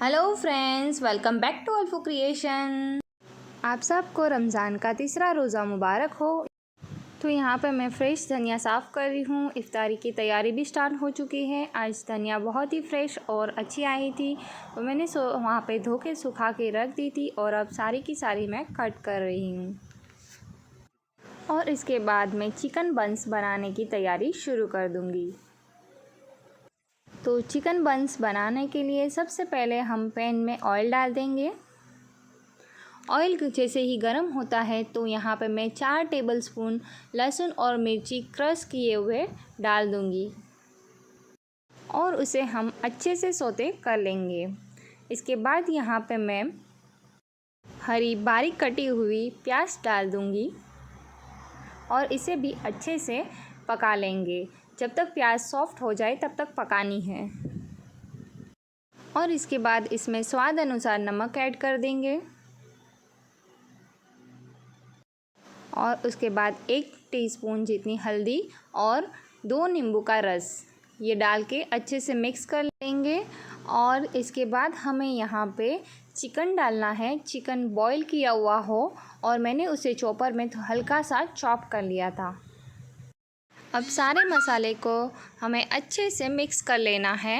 Hello friends, welcome back to Alfo creation. आप सबको रमज़ान का तीसरा रोज़ा मुबारक हो। तो यहाँ पे मैं फ़्रेश धनिया साफ़ कर रही हूँ। इफ्तारी की तैयारी भी स्टार्ट हो चुकी है। आज धनिया बहुत ही फ्रेश और अच्छी आई थी, तो मैंने वहाँ पे धो के सुखा के रख दी थी और अब सारी की सारी मैं कट कर रही हूँ। और इसके बाद मैं चिकन बंस बनाने की तैयारी शुरू कर दूँगी। तो चिकन बंस बनाने के लिए सबसे पहले हम पैन में ऑयल डाल देंगे। ऑयल जैसे ही गर्म होता है तो यहाँ पे मैं 4 टेबलस्पून लहसुन और मिर्ची क्रश किए हुए डाल दूँगी और उसे हम अच्छे से सौते कर लेंगे। इसके बाद यहाँ पे मैं हरी बारीक कटी हुई प्याज डाल दूँगी और इसे भी अच्छे से पका लेंगे। जब तक प्याज सॉफ्ट हो जाए तब तक पकानी है। और इसके बाद इसमें स्वाद अनुसार नमक ऐड कर देंगे और उसके बाद 1 टीस्पून जितनी हल्दी और 2 नींबू का रस ये डाल के अच्छे से मिक्स कर लेंगे। और इसके बाद हमें यहाँ पे चिकन डालना है। चिकन बॉईल किया हुआ हो और मैंने उसे चॉपर में हल्का सा चॉप कर लिया था। अब सारे मसाले को हमें अच्छे से मिक्स कर लेना है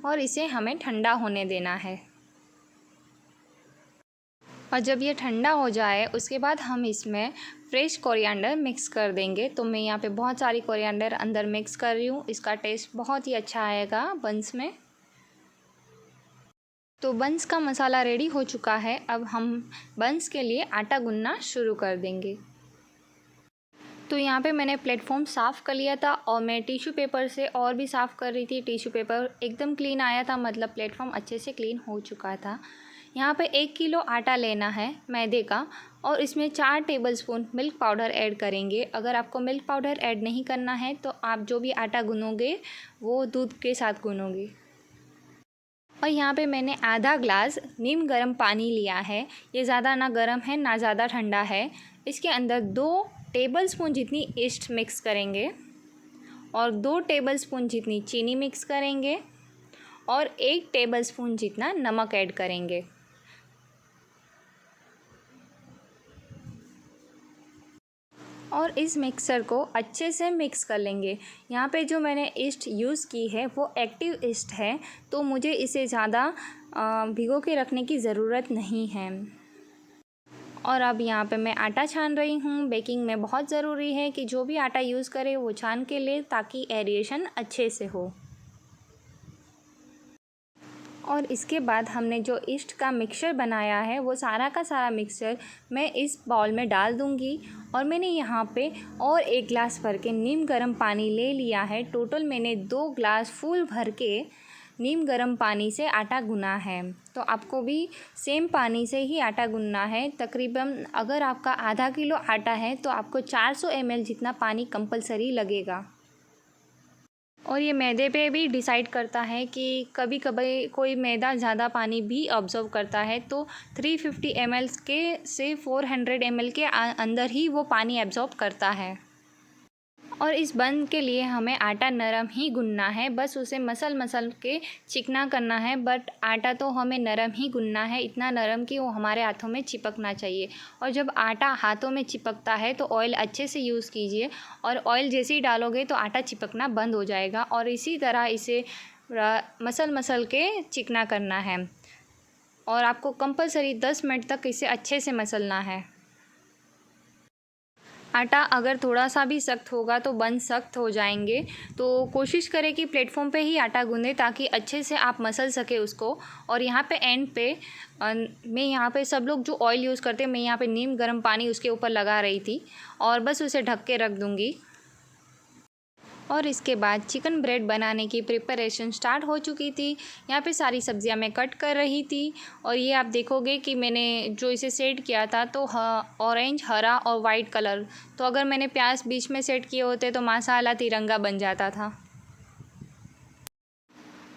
और इसे हमें ठंडा होने देना है। और जब ये ठंडा हो जाए उसके बाद हम इसमें फ्रेश कोरिएंडर मिक्स कर देंगे। तो मैं यहाँ पे बहुत सारी कोरिएंडर अंदर मिक्स कर रही हूँ। इसका टेस्ट बहुत ही अच्छा आएगा बंस में। तो बंस का मसाला रेडी हो चुका है। अब हम बंस के लिए आटा गूंदना शुरू कर देंगे। तो यहाँ पे मैंने प्लेटफॉर्म साफ़ कर लिया था और मैं टिश्यू पेपर से और भी साफ़ कर रही थी। टिश्यू पेपर एकदम क्लीन आया था, मतलब प्लेटफॉर्म अच्छे से क्लीन हो चुका था। यहाँ पे 1 किलो आटा लेना है मैदे का और इसमें 4 टेबलस्पून मिल्क पाउडर ऐड करेंगे। अगर आपको मिल्क पाउडर ऐड नहीं करना है तो आप जो भी आटा गूँधोगे वो दूध के साथ गूँधोगे। और यहाँ पे मैंने आधा ग्लास नीम गर्म पानी लिया है। ये ज़्यादा ना गर्म है ना ज़्यादा ठंडा है। इसके अंदर 2 टेबलस्पून जितनी ईस्ट मिक्स करेंगे और 2 टेबलस्पून जितनी चीनी मिक्स करेंगे और 1 टेबलस्पून जितना नमक ऐड करेंगे। और इस मिक्सर को अच्छे से मिक्स कर लेंगे। यहाँ पे जो मैंने ईस्ट यूज़ की है वो एक्टिव ईस्ट है, तो मुझे इसे ज़्यादा भिगो के रखने की ज़रूरत नहीं है। और अब यहाँ पे मैं आटा छान रही हूँ। बेकिंग में बहुत ज़रूरी है कि जो भी आटा यूज़ करे वो छान के ले ताकि एरिएशन अच्छे से हो। और इसके बाद हमने जो ईस्ट का मिक्सचर बनाया है वो सारा का सारा मिक्सचर मैं इस बाउल में डाल दूँगी। और मैंने यहाँ पे और 1 गिलास भर के नीम गर्म पानी ले लिया है। टोटल मैंने 2 गिलास फुल भर के नीम गर्म पानी से आटा गूँधा है। तो आपको भी सेम पानी से ही आटा गूँधना है। तकरीबन अगर आपका आधा किलो आटा है तो आपको 400 ml जितना पानी कंपलसरी लगेगा। और ये मैदे पे भी डिसाइड करता है कि कभी कभी कोई मैदा ज़्यादा पानी भी ऑब्ज़र्व करता है, तो 350 ml के से 400 ml के अंदर ही वो पानी एब्ज़ॉर्ब करता है। और इस बन के लिए हमें आटा नरम ही गूँधना है, बस उसे मसल मसल के चिकना करना है। बट आटा तो हमें नरम ही गूँधना है, इतना नरम कि वो हमारे हाथों में चिपकना चाहिए। और जब आटा हाथों में चिपकता है तो ऑयल अच्छे से यूज़ कीजिए और ऑयल जैसे ही डालोगे तो आटा चिपकना बंद हो जाएगा। और इसी तरह इसे मसल मसल के चिकना करना है और आपको कंपलसरी 10 मिनट तक इसे अच्छे से मसलना है। आटा अगर थोड़ा सा भी सख्त होगा तो बन सख्त हो जाएंगे, तो कोशिश करें कि प्लेटफॉर्म पे ही आटा गूँधें ताकि अच्छे से आप मसल सके उसको। और यहाँ पे एंड पे मैं यहाँ पे सब लोग जो ऑयल यूज़ करते हैं, मैं यहाँ पे नीम गर्म पानी उसके ऊपर लगा रही थी और बस उसे ढक के रख दूँगी। और इसके बाद चिकन ब्रेड बनाने की प्रिपरेशन स्टार्ट हो चुकी थी। यहाँ पे सारी सब्जियां मैं कट कर रही थी और ये आप देखोगे कि मैंने जो इसे सेट किया था तो ऑरेंज, हरा और वाइट कलर, तो अगर मैंने प्याज बीच में सेट किए होते तो माशाल्लाह तिरंगा बन जाता था।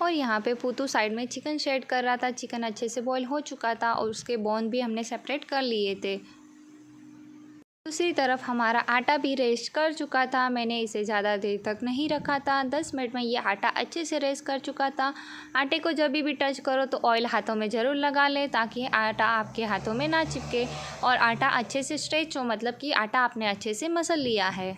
और यहाँ पे पूतू साइड में चिकन शेड कर रहा था। चिकन अच्छे से बॉईल हो चुका था और उसके बोन भी हमने सेपरेट कर लिए थे। दूसरी तरफ हमारा आटा भी रेस्ट कर चुका था। मैंने इसे ज़्यादा देर तक नहीं रखा था, 10 मिनट में ये आटा अच्छे से रेस्ट कर चुका था। आटे को जब भी टच करो तो ऑयल हाथों में ज़रूर लगा लें ताकि आटा आपके हाथों में ना चिपके और आटा अच्छे से स्ट्रेच हो, मतलब कि आटा आपने अच्छे से मसल लिया है।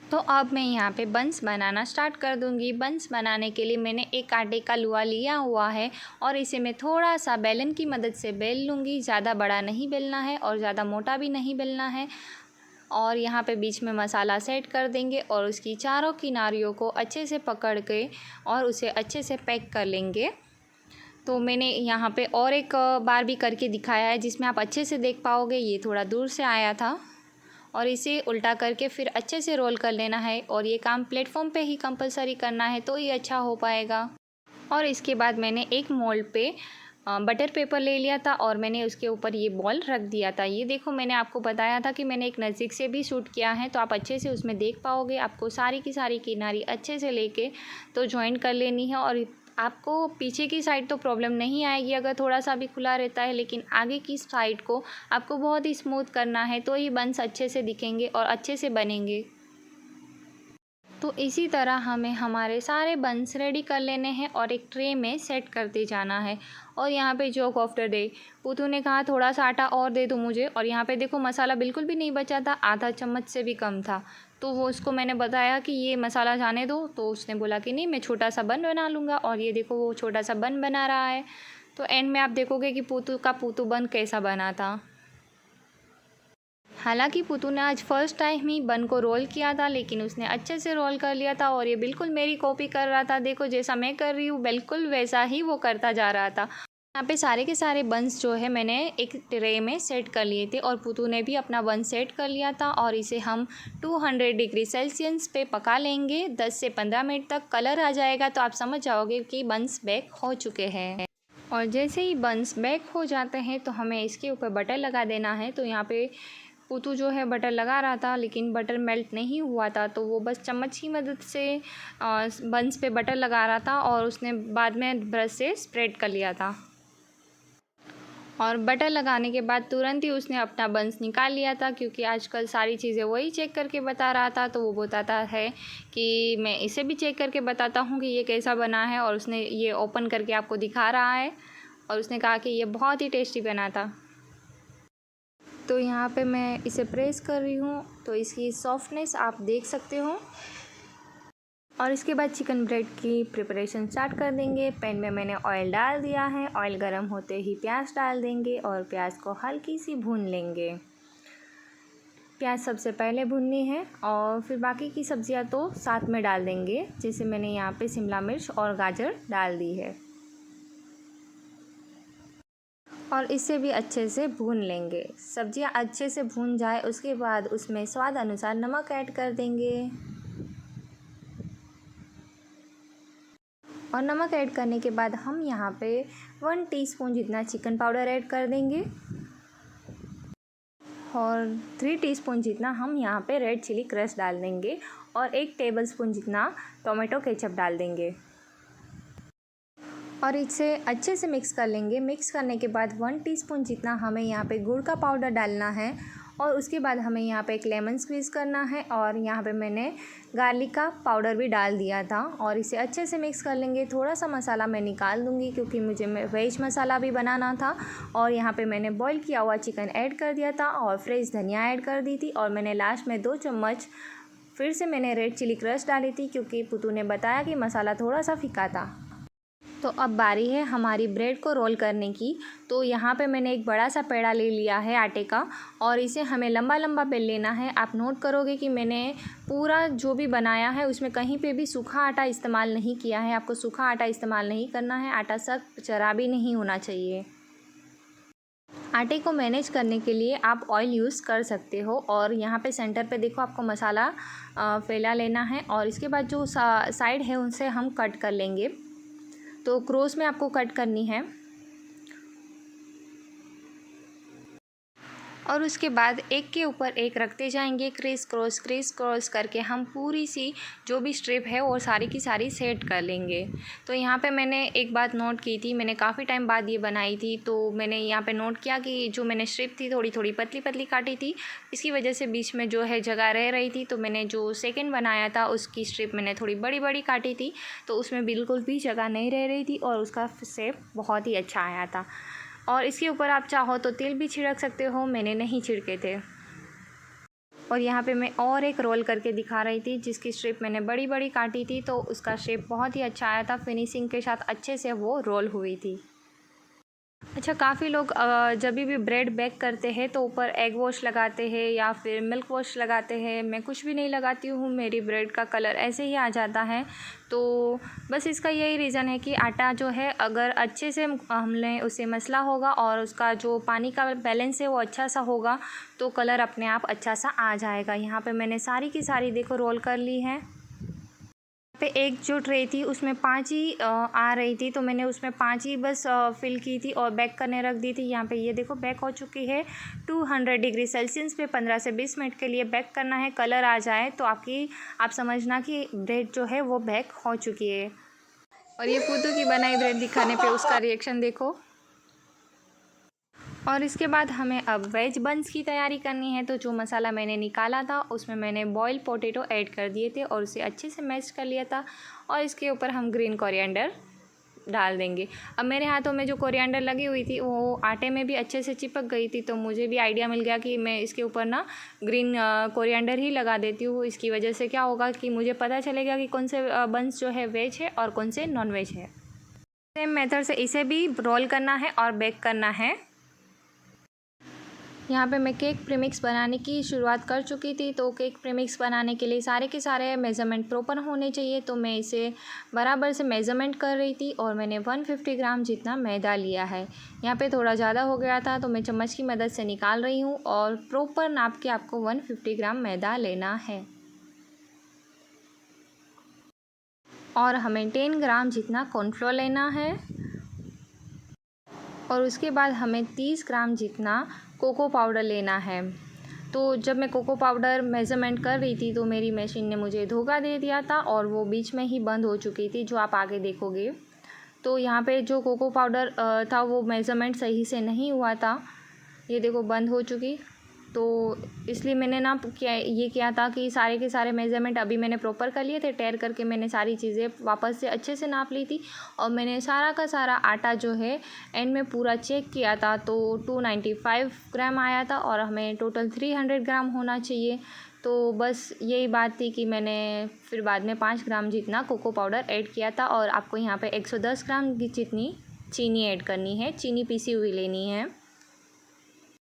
तो अब मैं यहाँ पे बंस बनाना स्टार्ट कर दूँगी। बंस बनाने के लिए मैंने एक आटे का लुआ लिया हुआ है और इसे मैं थोड़ा सा बेलन की मदद से बेल लूँगी। ज़्यादा बड़ा नहीं बेलना है और ज़्यादा मोटा भी नहीं बेलना है। और यहाँ पे बीच में मसाला सेट कर देंगे और उसकी चारों किनारियों को अच्छे से पकड़ के और उसे अच्छे से पैक कर लेंगे। तो मैंने यहाँ पे और एक बार भी करके दिखाया है जिसमें आप अच्छे से देख पाओगे। ये थोड़ा दूर से आया था और इसे उल्टा करके फिर अच्छे से रोल कर लेना है और ये काम प्लेटफॉर्म पे ही कंपलसरी करना है तो ये अच्छा हो पाएगा। और इसके बाद मैंने एक मोल्ड पे बटर पेपर ले लिया था और मैंने उसके ऊपर ये बॉल रख दिया था। ये देखो, मैंने आपको बताया था कि मैंने एक नज़दीक से भी शूट किया है तो आप अच्छे से उसमें देख पाओगे। आपको सारी की सारी किनारी अच्छे से लेके तो जॉइंट कर लेनी है और आपको पीछे की साइड तो प्रॉब्लम नहीं आएगी अगर थोड़ा सा भी खुला रहता है, लेकिन आगे की साइड को आपको बहुत ही स्मूथ करना है तो ये बंस अच्छे से दिखेंगे और अच्छे से बनेंगे। तो इसी तरह हमें हमारे सारे बंस रेडी कर लेने हैं और एक ट्रे में सेट करते जाना है। और यहाँ पे जोक ऑफ द डे, पुतू ने कहा थोड़ा सा आटा और दे दो मुझे, और यहाँ पे देखो मसाला बिल्कुल भी नहीं बचा था, आधा चम्मच से भी कम था। तो वो उसको मैंने बताया कि ये मसाला जाने दो, तो उसने बोला कि नहीं, मैं छोटा सा बन बना लूँगा। और ये देखो वो छोटा सा बन बना रहा है। तो एंड में आप देखोगे कि पुतू का पुतू बन कैसा बना था। हालांकि पुतू ने आज फर्स्ट टाइम ही बन को रोल किया था, लेकिन उसने अच्छे से रोल कर लिया था और ये बिल्कुल मेरी कॉपी कर रहा था। देखो जैसा मैं कर रही हूँ बिल्कुल वैसा ही वो करता जा रहा था। यहाँ पे सारे के सारे बंस जो है मैंने एक ट्रे में सेट कर लिए थे और पुतू ने भी अपना बन सेट कर लिया था। और इसे हम 200 डिग्री सेल्सियस पे पका लेंगे 10 से 15 मिनट तक। कलर आ जाएगा तो आप समझ जाओगे कि बंस बेक हो चुके हैं। और जैसे ही बंस बेक हो जाते हैं तो हमें इसके ऊपर बटर लगा देना है। तो यहाँ पे पुतू जो है बटर लगा रहा था, लेकिन बटर मेल्ट नहीं हुआ था, तो वो बस चम्मच की मदद से बंस पे बटर लगा रहा था और उसने बाद में ब्रश से स्प्रेड कर लिया था। और बटर लगाने के बाद तुरंत ही उसने अपना बंस निकाल लिया था, क्योंकि आजकल सारी चीज़ें वही चेक करके बता रहा था। तो वो बताता है कि मैं इसे भी चेक करके बताता हूँ कि ये कैसा बना है, और उसने ये ओपन करके आपको दिखा रहा है और उसने कहा कि ये बहुत ही टेस्टी बना था। तो यहाँ पे मैं इसे प्रेस कर रही हूँ तो इसकी सॉफ्टनेस आप देख सकते हो। और इसके बाद चिकन ब्रेड की प्रिपरेशन स्टार्ट कर देंगे। पैन में मैंने ऑयल डाल दिया है। ऑयल गर्म होते ही प्याज डाल देंगे और प्याज को हल्की सी भून लेंगे। प्याज सबसे पहले भूननी है और फिर बाकी की सब्जियां तो साथ में डाल देंगे। जैसे मैंने यहाँ पे शिमला मिर्च और गाजर डाल दी है और इसे भी अच्छे से भून लेंगे। सब्जियां अच्छे से भून जाए उसके बाद उसमें स्वाद अनुसार नमक ऐड कर देंगे। और नमक ऐड करने के बाद हम यहाँ पे 1 टीस्पून जितना चिकन पाउडर ऐड कर देंगे और 3 टीस्पून जितना हम यहाँ पे रेड चिली क्रश डाल देंगे और 1 टेबलस्पून जितना टोमेटो केचप डाल देंगे और इसे अच्छे से मिक्स कर लेंगे। मिक्स करने के बाद 1 टीस्पून जितना हमें यहाँ पे गुड़ का पाउडर डालना है और उसके बाद हमें यहाँ पे एक लेमन स्क्वीज़ करना है और यहाँ पे मैंने गार्लिक का पाउडर भी डाल दिया था और इसे अच्छे से मिक्स कर लेंगे। थोड़ा सा मसाला मैं निकाल दूँगी क्योंकि मुझे वेज मसाला भी बनाना था। और यहाँ पे मैंने बॉईल किया हुआ चिकन ऐड कर दिया था और फ्रेश धनिया ऐड कर दी थी और मैंने लास्ट में 2 चम्मच फिर से मैंने रेड चिली क्रश डाली थी, क्योंकि पुतू ने बताया कि मसाला थोड़ा सा फीका था। तो अब बारी है हमारी ब्रेड को रोल करने की। तो यहाँ पे मैंने एक बड़ा सा पेड़ा ले लिया है आटे का और इसे हमें लंबा लंबा बेल लेना है। आप नोट करोगे कि मैंने पूरा जो भी बनाया है उसमें कहीं पे भी सूखा आटा इस्तेमाल नहीं किया है। आपको सूखा आटा इस्तेमाल नहीं करना है। आटा सख्त जरा भी नहीं होना चाहिए। आटे को मैनेज करने के लिए आप ऑयल यूज़ कर सकते हो। और यहाँ पे सेंटर पे देखो आपको मसाला फैला लेना है और इसके बाद जो साइड है उनसे हम कट कर लेंगे। तो क्रॉस में आपको कट करनी है। और उसके बाद एक के ऊपर एक रखते जाएंगे, क्रिस क्रॉस करके हम पूरी सी जो भी स्ट्रिप है वो सारी की सारी सेट कर लेंगे। तो यहाँ पे मैंने एक बात नोट की थी, मैंने काफ़ी टाइम बाद ये बनाई थी, तो मैंने यहाँ पे नोट किया कि जो मैंने स्ट्रिप थी थोड़ी थोड़ी पतली पतली काटी थी, इसकी वजह से बीच में जो है जगह रह रही थी। तो मैंने जो सेकेंड बनाया था उसकी स्ट्रिप मैंने थोड़ी बड़ी बड़ी काटी थी, तो उसमें बिल्कुल भी जगह नहीं रह रही थी और उसका शेप बहुत ही अच्छा आया था। और इसके ऊपर आप चाहो तो तिल भी छिड़क सकते हो, मैंने नहीं छिड़के थे। और यहाँ पे मैं और एक रोल करके दिखा रही थी जिसकी स्ट्रिप मैंने बड़ी बड़ी काटी थी, तो उसका शेप बहुत ही अच्छा आया था, फिनिशिंग के साथ अच्छे से वो रोल हुई थी। अच्छा, काफ़ी लोग जब भी ब्रेड बेक करते हैं तो ऊपर एग वॉश लगाते हैं या फिर मिल्क वॉश लगाते हैं। मैं कुछ भी नहीं लगाती हूँ, मेरी ब्रेड का कलर ऐसे ही आ जाता है। तो बस इसका यही रीज़न है कि आटा जो है अगर अच्छे से हमने उसे मसला होगा और उसका जो पानी का बैलेंस है वो अच्छा सा होगा तो कलर अपने आप अच्छा सा आ जाएगा। यहाँ पे मैंने सारी की सारी देखो रोल कर ली है। पे एक जो ट्रे थी उसमें 5 ही आ रही थी, तो मैंने उसमें 5 ही बस फिल की थी और बेक करने रख दी थी। यहाँ पे ये देखो बेक हो चुकी है 200 डिग्री सेल्सियस पे 15 से 20 मिनट के लिए बेक करना है। कलर आ जाए तो आप समझना कि ब्रेड जो है वो बेक हो चुकी है। और ये पुदू की बनाई ब्रेड दिखाने पे उसका रिएक्शन देखो। और इसके बाद हमें अब वेज बंस की तैयारी करनी है। तो जो मसाला मैंने निकाला था उसमें मैंने बॉइल्ड पोटैटो ऐड कर दिए थे और उसे अच्छे से मैश कर लिया था। और इसके ऊपर हम ग्रीन कोरिएंडर डाल देंगे। अब मेरे हाथों में जो कोरिएंडर लगी हुई थी वो आटे में भी अच्छे से चिपक गई थी, तो मुझे भी आइडिया मिल गया कि मैं इसके ऊपर ना ग्रीन कोरिएंडर ही लगा देती हूँ। इसकी वजह से क्या होगा कि मुझे पता चलेगा कि कौन से बंस जो है वेज है और कौन से नॉन वेज है। सेम मेथड से इसे भी रोल करना है और बेक करना है। यहाँ पे मैं केक प्रीमिक्स बनाने की शुरुआत कर चुकी थी। तो केक प्रीमिक्स बनाने के लिए सारे के सारे मेज़रमेंट प्रॉपर होने चाहिए, तो मैं इसे बराबर से मेज़रमेंट कर रही थी और मैंने 150 ग्राम जितना मैदा लिया है। यहाँ पे थोड़ा ज़्यादा हो गया था तो मैं चम्मच की मदद से निकाल रही हूँ और प्रॉपर नाप के आपको 150 ग्राम मैदा लेना है। और हमें 10 ग्राम जितना कॉर्नफ्लोर लेना है और उसके बाद हमें 30 ग्राम जितना कोको पाउडर लेना है। तो जब मैं कोको पाउडर मेज़रमेंट कर रही थी तो मेरी मशीन ने मुझे धोखा दे दिया था और वो बीच में ही बंद हो चुकी थी, जो आप आगे देखोगे। तो यहाँ पे जो कोको पाउडर था वो मेज़रमेंट सही से नहीं हुआ था, ये देखो बंद हो चुकी। तो इसलिए मैंने ना ये किया था कि सारे के सारे मेज़रमेंट अभी मैंने प्रॉपर कर लिए थे। टेर करके मैंने सारी चीज़ें वापस से अच्छे से नाप ली थी और मैंने सारा का सारा आटा जो है एंड में पूरा चेक किया था, तो 295 ग्राम आया था और हमें टोटल 300 ग्राम होना चाहिए। तो बस यही बात थी कि मैंने फिर बाद में 5 ग्राम जितना कोको पाउडर ऐड किया था और आपको यहाँ पे 110 ग्राम की जितनी चीनी ऐड करनी है, चीनी पीसी हुई लेनी है।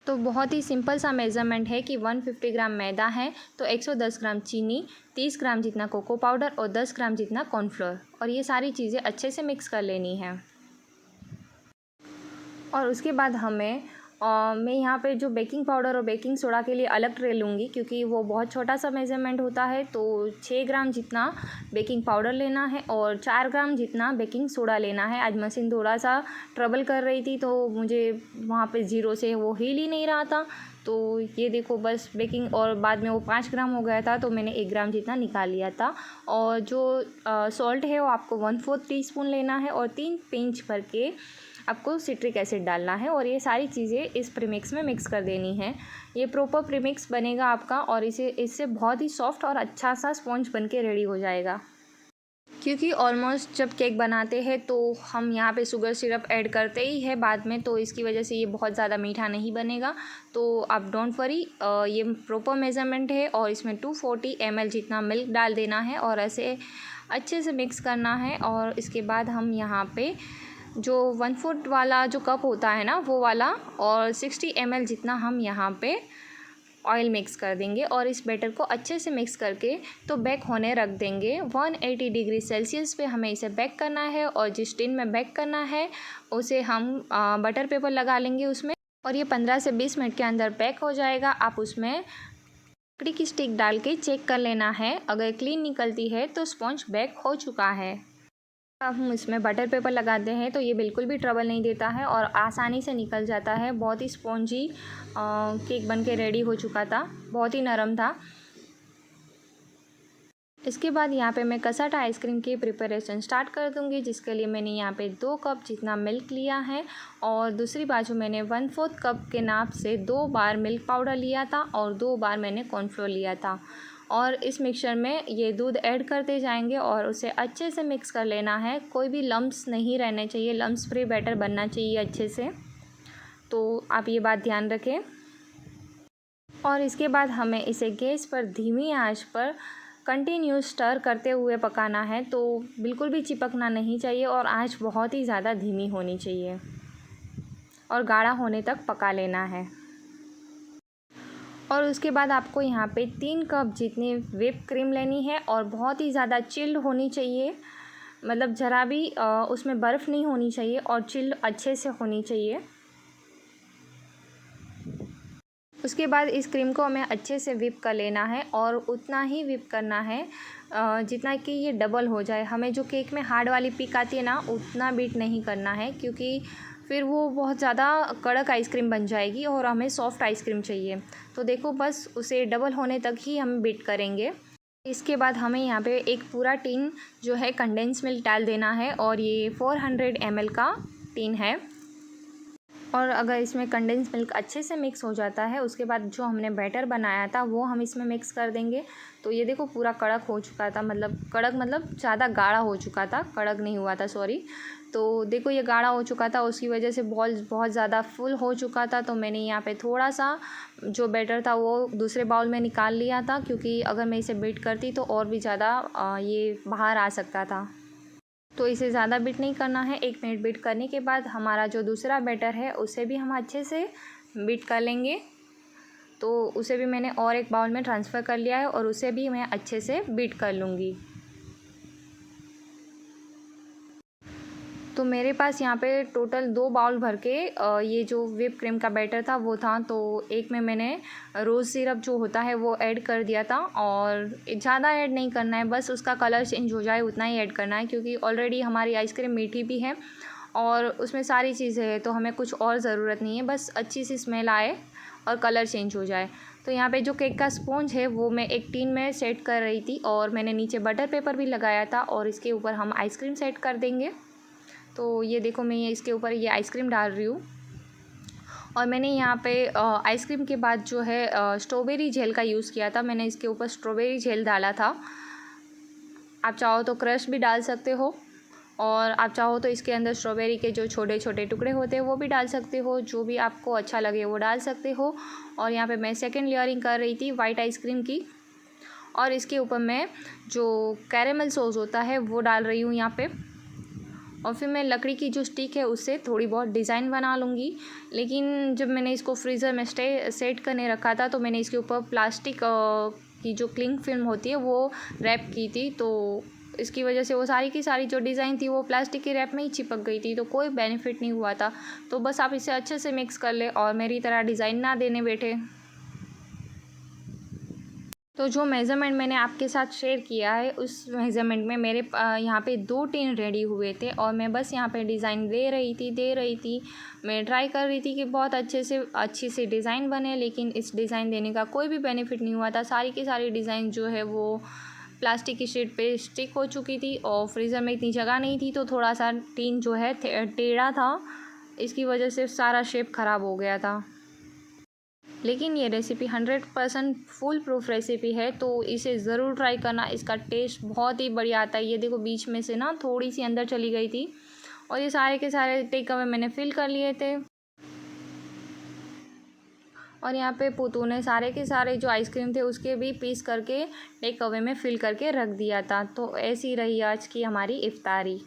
तो बहुत ही सिंपल सा मेज़रमेंट है कि 150 ग्राम मैदा है तो 110 ग्राम चीनी, 30 ग्राम जितना कोको पाउडर और 10 ग्राम जितना कॉर्नफ्लोर, और ये सारी चीज़ें अच्छे से मिक्स कर लेनी है। और उसके बाद मैं यहाँ पे जो बेकिंग पाउडर और बेकिंग सोडा के लिए अलग ट्रे लूँगी क्योंकि वो बहुत छोटा सा मेज़रमेंट होता है। तो 6 ग्राम जितना बेकिंग पाउडर लेना है और 4 ग्राम जितना बेकिंग सोडा लेना है। आज मशीन थोड़ा सा ट्रबल कर रही थी तो मुझे वहाँ पे ज़ीरो से वो हिल ही नहीं रहा था। तो ये देखो बस बेकिंग, और बाद में वो 5 ग्राम हो गया था तो मैंने 1 ग्राम जितना निकाल लिया था। और जो सॉल्ट है वो आपको 1/4 टीस्पून लेना है और 3 पिंच भर के आपको सिट्रिक एसिड डालना है और ये सारी चीज़ें इस प्रीमिक्स में मिक्स कर देनी है। ये प्रॉपर प्रीमिक्स बनेगा आपका और इससे बहुत ही सॉफ्ट और अच्छा सा स्पॉन्ज बन के रेडी हो जाएगा। क्योंकि ऑलमोस्ट जब केक बनाते हैं तो हम यहाँ पे शुगर सिरप ऐड करते ही है बाद में, तो इसकी वजह से ये बहुत ज़्यादा मीठा नहीं बनेगा। तो आप डोंट वरी, ये प्रॉपर मेज़रमेंट है और इसमें 240 ml जितना मिल्क डाल देना है और ऐसे अच्छे से मिक्स करना है। और इसके बाद हम यहाँ पे जो 1 फुट वाला जो कप होता है ना वो वाला और 60 ml जितना हम यहाँ पे ऑयल मिक्स कर देंगे और इस बैटर को अच्छे से मिक्स करके तो बेक होने रख देंगे। 180 डिग्री सेल्सियस पे हमें इसे बेक करना है और जिस टिन में बेक करना है उसे हम बटर पेपर लगा लेंगे उसमें, और ये 15 से 20 मिनट के अंदर बेक हो जाएगा। आप उसमें लकड़ी की स्टिक डाल के चेक कर लेना है, अगर क्लीन निकलती है तो स्पॉन्ज बेक हो चुका है। अब हम इसमें बटर पेपर लगाते हैं तो ये बिल्कुल भी ट्रबल नहीं देता है और आसानी से निकल जाता है। बहुत ही स्पॉन्जी केक बन के रेडी हो चुका था, बहुत ही नरम था। इसके बाद यहाँ पे मैं कसाटा आइसक्रीम की प्रिपरेशन स्टार्ट कर दूँगी, जिसके लिए मैंने यहाँ पे 2 कप जितना मिल्क लिया है और दूसरी बाजू मैंने 1/4 कप के नाप से 2 बार मिल्क पाउडर लिया था और 2 बार मैंने कॉर्नफ्लोर लिया था। और इस मिक्सचर में ये दूध ऐड करते जाएंगे और उसे अच्छे से मिक्स कर लेना है। कोई भी लम्प्स नहीं रहने चाहिए, लम्प्स फ्री बैटर बनना चाहिए अच्छे से, तो आप ये बात ध्यान रखें। और इसके बाद हमें इसे गैस पर धीमी आंच पर कंटिन्यू स्टर करते हुए पकाना है, तो बिल्कुल भी चिपकना नहीं चाहिए और आंच बहुत ही ज़्यादा धीमी होनी चाहिए और गाढ़ा होने तक पका लेना है। और उसके बाद आपको यहाँ पे 3 कप जितनी व्हिप क्रीम लेनी है और बहुत ही ज़्यादा चिल्ड होनी चाहिए, मतलब ज़रा भी उसमें बर्फ़ नहीं होनी चाहिए और चिल्ड अच्छे से होनी चाहिए। उसके बाद इस क्रीम को हमें अच्छे से व्हिप कर लेना है और उतना ही व्हिप करना है जितना कि ये डबल हो जाए। हमें जो केक में हार्ड वाली पिक आती है ना, उतना बीट नहीं करना है, क्योंकि फिर वो बहुत ज़्यादा कड़क आइसक्रीम बन जाएगी और हमें सॉफ्ट आइसक्रीम चाहिए। तो देखो, बस उसे डबल होने तक ही हम बीट करेंगे। इसके बाद हमें यहाँ पे एक पूरा टीन जो है कंडेंस मिल्क डाल देना है और ये 400 ml का टीन है। और अगर इसमें कंडेंस मिल्क अच्छे से मिक्स हो जाता है, उसके बाद जो हमने बैटर बनाया था वो हम इसमें मिक्स कर देंगे। तो ये देखो पूरा कड़क हो चुका था, मतलब कड़क मतलब ज़्यादा गाढ़ा हो चुका था, कड़क नहीं हुआ था, सॉरी। तो देखो ये गाढ़ा हो चुका था, उसकी वजह से बॉल बहुत ज़्यादा फुल हो चुका था। तो मैंने यहाँ पे थोड़ा सा जो बैटर था वो दूसरे बाउल में निकाल लिया था, क्योंकि अगर मैं इसे बीट करती तो और भी ज़्यादा ये बाहर आ सकता था। तो इसे ज़्यादा बीट नहीं करना है। 1 मिनट बीट करने के बाद हमारा जो दूसरा बैटर है उसे भी हम अच्छे से बीट कर लेंगे। तो उसे भी मैंने और एक बाउल में ट्रांसफ़र कर लिया है और उसे भी मैं अच्छे से बीट कर लूँगी। तो मेरे पास यहाँ पे टोटल 2 बाउल भर के ये जो व्हिप क्रीम का बैटर था वो था। तो एक में मैंने रोज़ सिरप जो होता है वो ऐड कर दिया था और ज़्यादा ऐड नहीं करना है, बस उसका कलर चेंज हो जाए उतना ही ऐड करना है, क्योंकि ऑलरेडी हमारी आइसक्रीम मीठी भी है और उसमें सारी चीज़ें हैं, तो हमें कुछ और ज़रूरत नहीं है, बस अच्छी सी स्मेल आए और कलर चेंज हो जाए। तो यहाँ पे जो केक का स्पॉन्ज है वो मैं एक टीन में सेट कर रही थी और मैंने नीचे बटर पेपर भी लगाया था और इसके ऊपर हम आइसक्रीम सेट कर देंगे। तो ये देखो, मैं इसके ऊपर ये आइसक्रीम डाल रही हूँ और मैंने यहाँ पे आइसक्रीम के बाद जो है स्ट्रॉबेरी जेल का यूज़ किया था। मैंने इसके ऊपर स्ट्रॉबेरी जेल डाला था। आप चाहो तो क्रश भी डाल सकते हो और आप चाहो तो इसके अंदर स्ट्रॉबेरी के जो छोटे छोटे टुकड़े होते हैं वो भी डाल सकते हो, जो भी आपको अच्छा लगे वो डाल सकते हो। और यहाँ पे मैं सेकंड लेयरिंग कर रही थी वाइट आइसक्रीम की और इसके ऊपर मैं जो कैरेमल सॉस होता है वो डाल रही हूँ यहाँ पे। और फिर मैं लकड़ी की जो स्टिक है उससे थोड़ी बहुत डिज़ाइन बना लूँगी। लेकिन जब मैंने इसको फ्रीज़र में सेट करने रखा था तो मैंने इसके ऊपर प्लास्टिक की जो क्लिंग फिल्म होती है वो रैप की थी, तो इसकी वजह से वो सारी की सारी जो डिज़ाइन थी वो प्लास्टिक की रैप में ही चिपक गई थी, तो कोई बेनिफिट नहीं हुआ था। तो बस आप इसे अच्छे से मिक्स कर ले और मेरी तरह डिज़ाइन ना देने बैठे। तो जो मेज़रमेंट मैंने आपके साथ शेयर किया है उस मेज़रमेंट में मेरे यहाँ पे 2 टिन रेडी हुए थे और मैं बस यहाँ पे डिज़ाइन दे रही थी। मैं ट्राई कर रही थी कि बहुत अच्छी सी डिज़ाइन बने, लेकिन इस डिज़ाइन देने का कोई भी बेनिफिट नहीं हुआ था। सारी की सारी डिज़ाइन जो है वो प्लास्टिक की शीट पे स्टिक हो चुकी थी और फ्रीज़र में इतनी जगह नहीं थी, तो थोड़ा सा टिन जो है टेढ़ा था, इसकी वजह से सारा शेप ख़राब हो गया था। लेकिन ये रेसिपी 100% फुल प्रूफ रेसिपी है, तो इसे ज़रूर ट्राई करना। इसका टेस्ट बहुत ही बढ़िया आता है। ये देखो बीच में से ना थोड़ी सी अंदर चली गई थी और ये सारे के सारे टेक अवे मैंने फिल कर लिए थे। और यहाँ पे पुतू ने सारे के सारे जो आइसक्रीम थे उसके भी पीस करके टेक अवे में फिल करके रख दिया था। तो ऐसी रही आज की हमारी इफ्तारी।